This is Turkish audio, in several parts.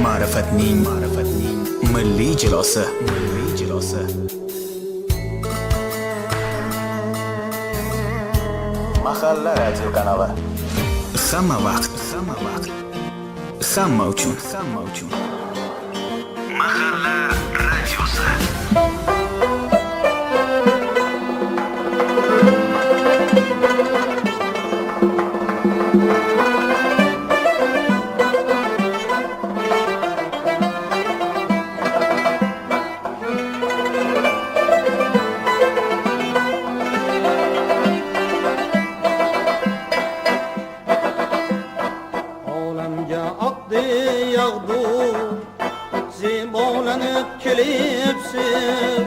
Ma'rifatning milliy jilosi. Mahalla radio kanali. Hamma vaqt, hamma uchun. Mahalla radiosi. Zibolanib kelibsiz,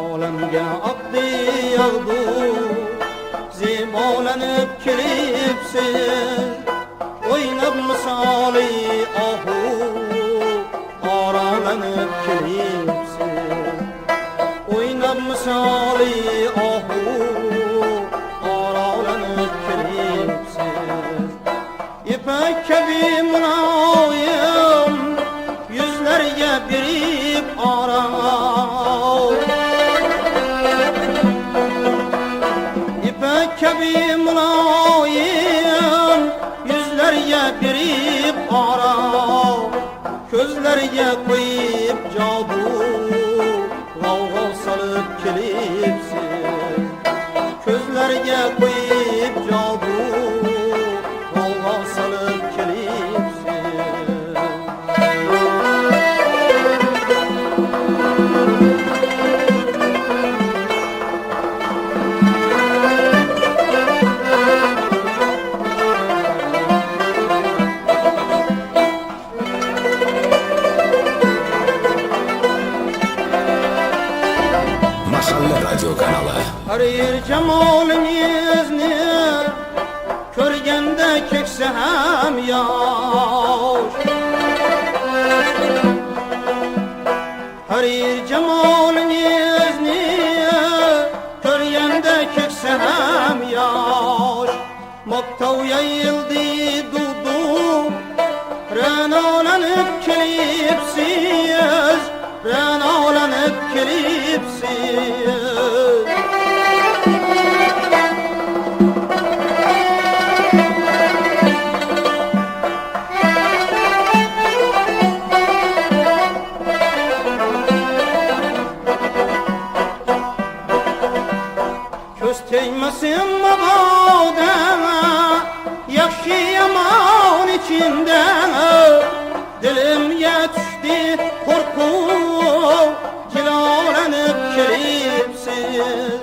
olamga oqdi yog'du. Zibolanib kelibsiz, o'ynab misoli ohu, oralanib kelibsiz. O'ynab misoli ohu, oralanib kelibsiz. İpek kabi muloyim yuzlarga berib oro. İpek kabi muloyim yuzlarga berib oro. Ko'zlarga qo'yib jodu g'avg'o solib kelibsiz. Ko'zlarga qo'yib jodu g'avg'o solib kelibsiz. Mahalla radio kanali. Har yer jamolingizni ko'rganda ko'ksi ham yosh. Har yer jamolingizni ko'rganda ko'ksi ham yosh. Maqtov yayildi dudu, ranolanib kelibsiz, ranolanib kelibsiz. Ko'z tegmasin mabodo, yaxshi yomon ichimda dilimga tushdi qo'rquv, jilolanib kelibsiz.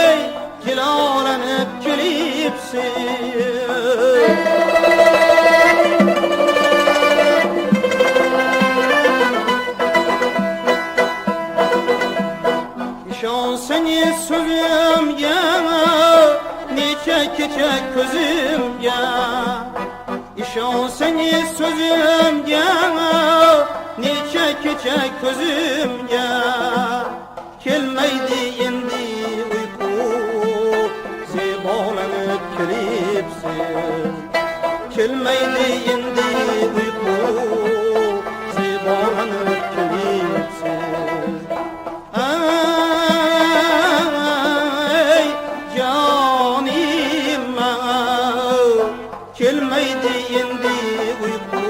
Ey, jilolanib kelibsiz. İşonsangiz so'zimga, necha kecha ko'zimga. İşonsangiz so'zimga, necha kecha ko'zimga. Kelmaydi endi uyqu, zibolanib kelibsiz. Kelmaydi endi uyqu, zibolanib kelibsiz. Ey jonim, kelmaydi endi uyqu.